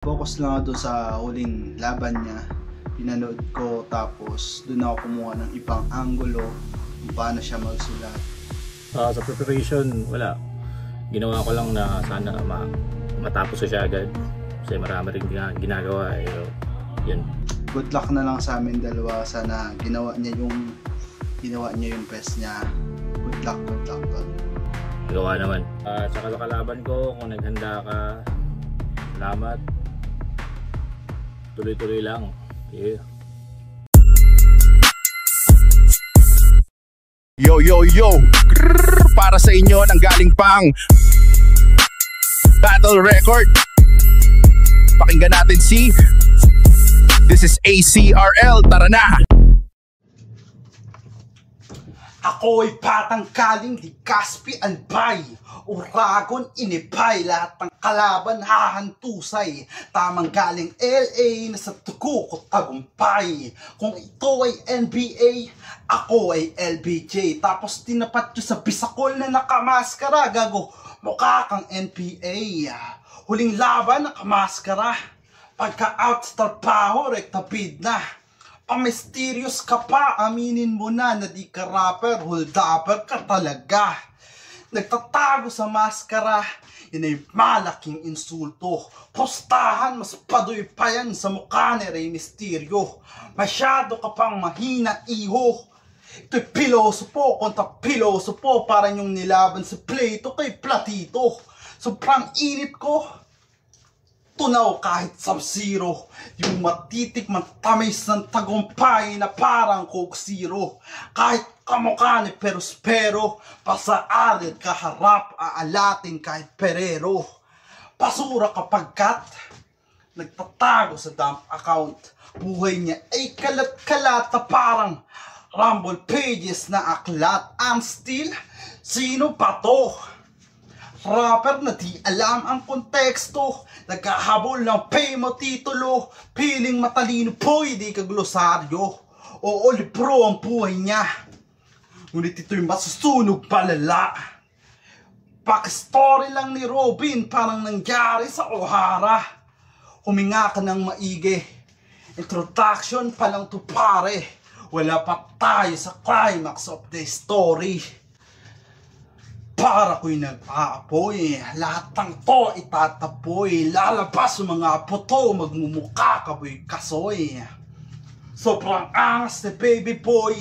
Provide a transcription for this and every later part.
Focus lang ako doon sa huling laban niya. Pinanood ko tapos doon ako kumuha ng ibang angulo kung paano siya magsulat. Sa preparation, wala. Ginawa ko lang na sana matapos ko siya agad. Kasi marami rin ginagawa. Yun. Good luck na lang sa amin dalawa. Sana ginawa niya yung best niya. Good luck tol. Gawa naman. Tsaka sa kalaban ko, kung naghanda ka, salamat. Tuloy-tuloy lang. Yeah. Yo! Para sa inyo nang galing pang Battle Record. Pakinggan natin si This is ACRL. Tara na! Ako'y patangkaling di Caspi Albay, Uragon inipay, lahat ng kalaban hahantusay. Tamang galing LA na sa tugo ko tagumpay. Kung ito ay NBA, ako ay LBJ. Tapos tinapat nyo sa bisakol na nakamaskara, gago, mukha kang NPA. Huling laban nakamaskara, pagka-out sa trabaho, rektabid na. Mysterious ka pa, aminin mo na di ka rapper, hold-upper ka talaga. Nagtatago sa maskara, yun ay malaking insulto. Postahan, mas padoy pa yan sa mukha ni Rey Mysterio. Masyado ka pang mahina, iho. Ito'y pilosopo kontra pilosopo, parang yung nilaban sa Plato kay Platito. Sobrang init ko, tunaw kahit Sub-Zero, yung matitik matamis ng tagumpay na parang Coke Zero. Kahit kamukha ni Perospero, pasaarin kaharap, aalatin kahit Perero. Basura kapagkat nagtatago sa dump account, buhay niya ay kalat-kalat na parang Rumble Pages na aklat. I'm still, sino pa to? Rapper na di alam ang konteksto, nagkahabol ng fame o titulo, piling matalino po, hindi ka glosaryo. Oo, libro ang buhay niya, ngunit ito'y masusunog palala. Backstory lang ni Robin, parang nangyari sa O'Hara. Huminga ka ng maigi, introduction pa lang to pare, wala pa tayo sa climax of the story. Para ko'y nag-aapoy, lahat ng to itatapoy, lalabas ang mga puto, magmumukha ka boy kasoy. Sobrang angas ni baby boy,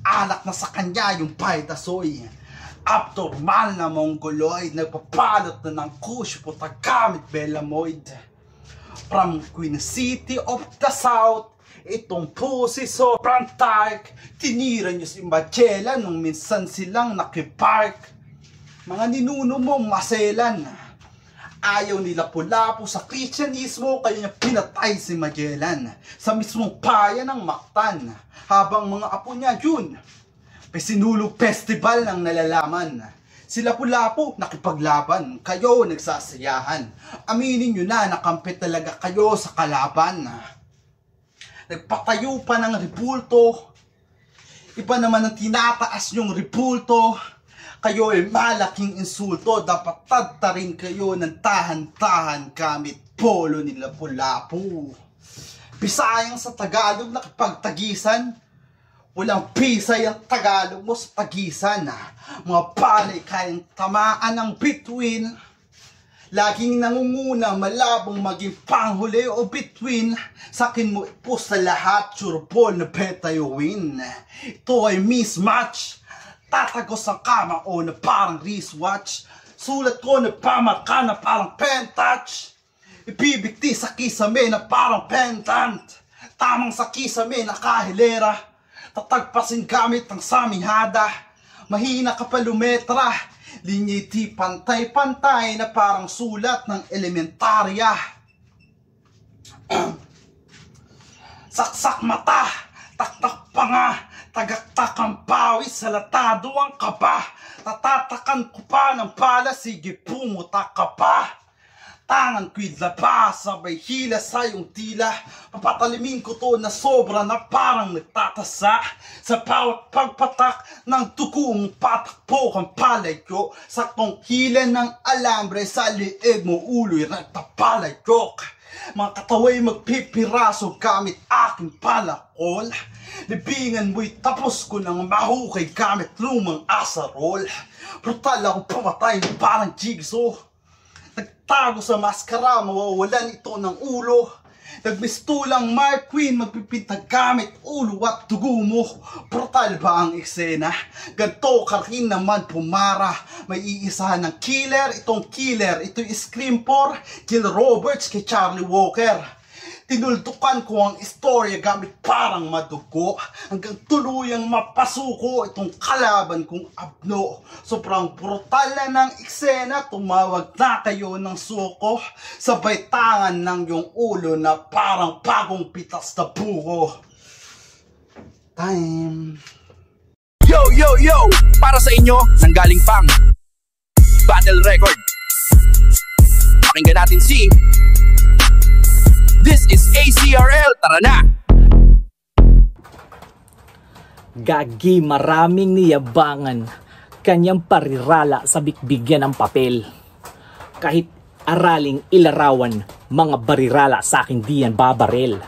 alak na sa kanya yung paydasoy. Abnormal na mongoloid, nagpapalot na ng kush, puta gamit belamoid. From Queen City of the South, itong pusi sobrang dark, tinira niyo si Magellan nung minsan silang nakipark. Mga ninuno mong maselan, ayaw nila Lapu-Lapu sa Kristyanismo, kaya niya pinatay si Magellan sa mismong paya ng Mactan. Habang mga apo niya yun, Pesinulog Festival ng nalalaman. Si Lapu-Lapu nakipaglaban, kayo nagsasayahan. Aminin nyo na nakampit talaga kayo sa kalaban. Nagpatayo pa ng repulto, iba naman ang tinataas nyong repulto. Kayo ay malaking insulto, dapat tadtarin kayo ng tahan-tahan gamit polo ni Lapu-Lapu. Bisayang sa Tagalog nakipagtagisan, walang pisay ang Tagalog mo sa tagisan. Mga palay kayang tamaan ng bituin, laging nangunguna, malabong maging panghuli o between. Sakin mo ipos sa lahat, sureball na betayo win. Ito ay mismatch, tatagos ang kama o na parang wristwatch. Sulat ko na pamaka na parang pen touch. Ibibigti sa kisame na parang pendant. Tamang sa kisame na kahilera, tatagpasin gamit ang samihada. Mahina ka palumetra, linya di pantay-pantay na parang sulat ng elementarya. Saksak mata, taktak pa nga, tagaktak ang pawis, salatado ang kaba. Tatatakan ko pa ng pala, sige pumuta ka pa. Tangan ko'y labas, sabay hila sa iyong tila. Papatalimin ko to na sobra na parang nagtatasa. Sa bawat pagpatak ng tukong patakpo kang palay ko. Saktong hila ng alambre sa liig mo, ulo'y nagtapalay ko. Mga kataway magpipiraso gamit aking palakol. Libingan mo'y tapos ko ng mahukay gamit lumang asarol. Brutal akong pamatay parang jigsaw. Nagtago sa maskara, mawawalan ito ng ulo. Nagmistulang Mark Queen, magpipinta gamit ulo at dugo mo. Brutal ba ang eksena? Ganto ka rin naman pumara. May iisahan ng killer, itong killer. Ito'y Scream 4, Jill Roberts kay Charlie Walker. Tinuldukan ko ang istorya gamit parang madugo. Hanggang tuluyang mapasuko itong kalaban kong abno. Sobrang brutal na ng eksena, tumawag na kayo ng suko. Sabay tangan ng yung ulo na parang bagong pitas na buko. Time. Yo, yo, yo! Para sa inyo, nanggaling pang Battle Record. Pakinggan natin si This is ACRL, tara na! Gagi, maraming niyabangan, kanyang parirala sa bigyan ng papel. Kahit araling ilarawan, mga barirala sa akin diyan babarel.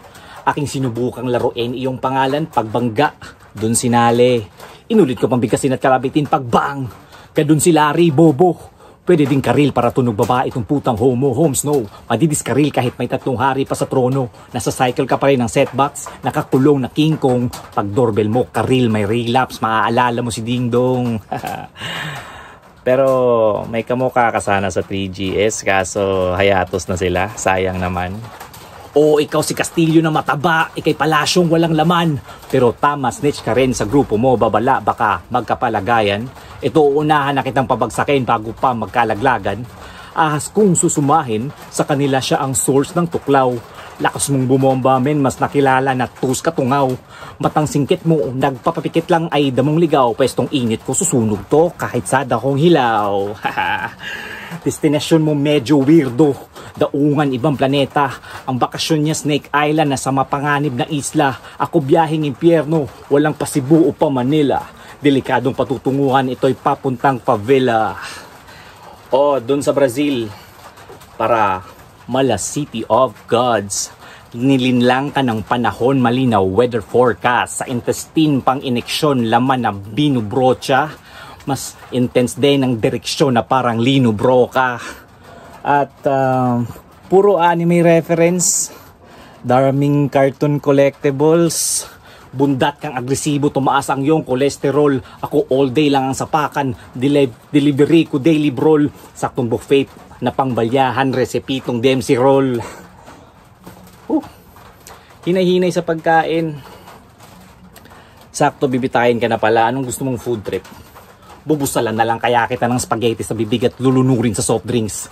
Aking sinubukang laruin iyong pangalan, pagbangga, dun sinali. Inulit ko pang bigkasin at kalabitin, pagbang, kadun si Larry, bobo. Pwede din karil para tunog babae itong putang homo, homes no. Madidiskaril kahit may 3 hari pa sa trono. Nasa cycle ka pa rin ng setbacks, nakakulong na King Kong. Pag doorbell mo, karil may relapse, maaalala mo si Ding Dong. Pero may kamukha ka sana sa 3GS, kaso hayatos na sila, sayang naman. O ikaw si Castillo na mataba, ikay palasyong walang laman. Pero tama, snitch ka rin sa grupo mo, babala, baka magkapalagayan. Ito unahan na kitang pabagsakin bago pa magkalaglagan. Ahas kung susumahin, sa kanila siya ang source ng tuklaw. Lakas mong bumomba men, mas nakilala na tus katungaw. Matang singkit mo, nagpapapikit lang ay damong ligaw. Pwestong init ko susunog to kahit sa dakong hilaw. Destinasyon mo medyo weirdo, daungan ibang planeta. Ang bakasyon niya Snake Island na sa mapanganib na isla. Ako biyaheng impyerno, walang pa Cebu o pa Manila. Delikadong patutunguhan, ito'y papuntang favela. O, dun sa Brazil, para Mala City of Gods. Nilinlang ka ng panahon, malinaw weather forecast. Sa intestine pang ineksyon, laman na binubrocha. Mas intense din ang direksyon na parang Lino Broca. At puro anime reference, daming cartoon collectibles. Bundat kang agresibo, tumaas ang iyong kolesterol. Ako all day lang ang sapakan, delivery ko daily brawl. Saktong buffet na pangbalyahan, resepitong Dempsey roll. Hinay-hinay sa pagkain. Sakto bibitayin ka na pala, anong gusto mong food trip? Bubusalan na lang kaya kita ng spaghetti sa bibig at lulunurin sa soft drinks.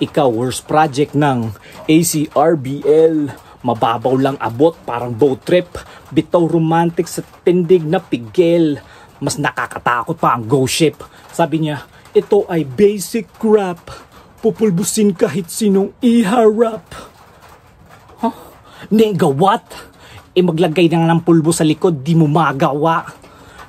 Ikaw, worst project ng ACRBL. Mababaw lang abot, parang boat trip. Bitaw romantic sa tindig na pigel. Mas nakakatakot pa ang ghost ship. Sabi niya, ito ay basic crap. Pupulbusin kahit sinong iharap. Huh? Nega what? Maglagay na ng pulbo sa likod, di mo magawa.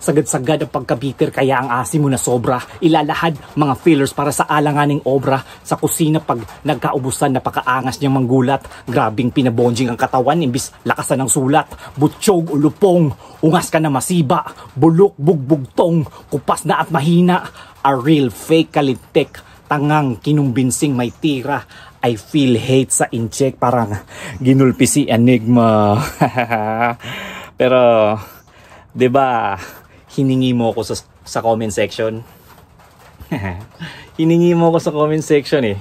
Sagad-sagad ang pagkabiter kaya ang asim mo na sobra. Ilalahad mga fillers para sa alanganing obra. Sa kusina pag nagkaubusan, napakaangas niyang manggulat. Grabing pinabonjing ang katawan, imbis lakasan ng sulat. Butsyog o lupong, ungas ka na masiba. Bulok, bugbugtong, kupas na at mahina. A real fake kalintek, tangang kinumbinsing may tira. I feel hate sa incheck, parang ginulpi si Enigma. Pero, 'di ba? Hiningi mo ako sa comment section. Hiningi mo ako sa comment section eh.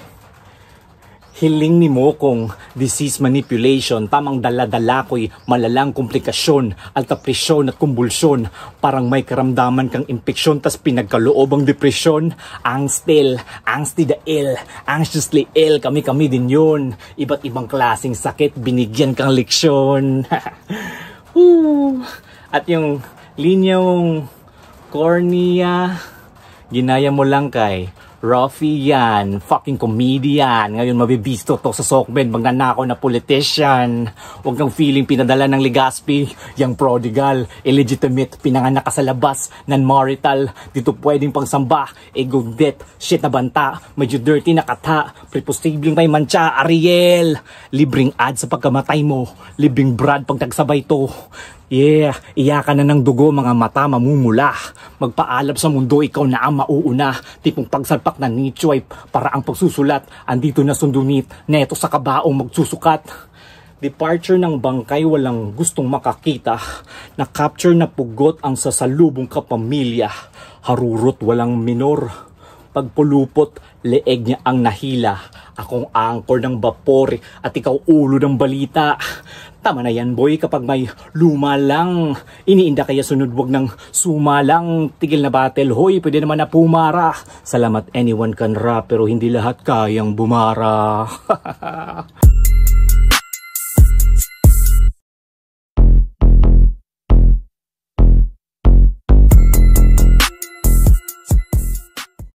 Hiling ni mo kung disease manipulation, tamang dala-dala ko'y malalang komplikasyon, alta presyon at kumbulsyon, parang may karamdaman kang impeksyon, tas pinagkaloob ang depresyon. Angsty the ill, anxiously ill, kami din yun. Iba't ibang klaseng sakit, binigyan kang leksyon. At yung linyang cornea, ginaya mo lang kay Ruffy yan, fucking comedian. Ngayon mabibisto to sa Sokben, magnanakaw na politician. Huwag kang feeling pinadala ng Legazpi, yung prodigal, illegitimate, pinanganak ka sa labas, non-marital, dito pwedeng pangsamba, ego death, shit na banta, medyo dirty na kata, preposibleng may mancha, Ariel. Libreng ad sa pagkamatay mo, libreng brad pag nagsabay to. Yeah, iyakan na ng dugo, mga mata mamumula. Magpaalab sa mundo, ikaw na ang mauuna. Tipong pagsalpak na nitswipe, para ang pagsusulat. Andito na sundunit, neto sa kabaong magsusukat. Departure ng bangkay, walang gustong makakita. Na-capture na pugot ang sasalubong kapamilya. Harurot, walang minor. Pagpulupot, leeg niya ang nahila. Akong angkor ng bapor at ikaw ulo ng balita. Tama na yan boy, kapag may luma lang. Iniinda kaya sunod, wag ng sumalang. Tigil na battle, hoy, pwede naman na pumara. Salamat anyone can rap, pero hindi lahat kayang bumara.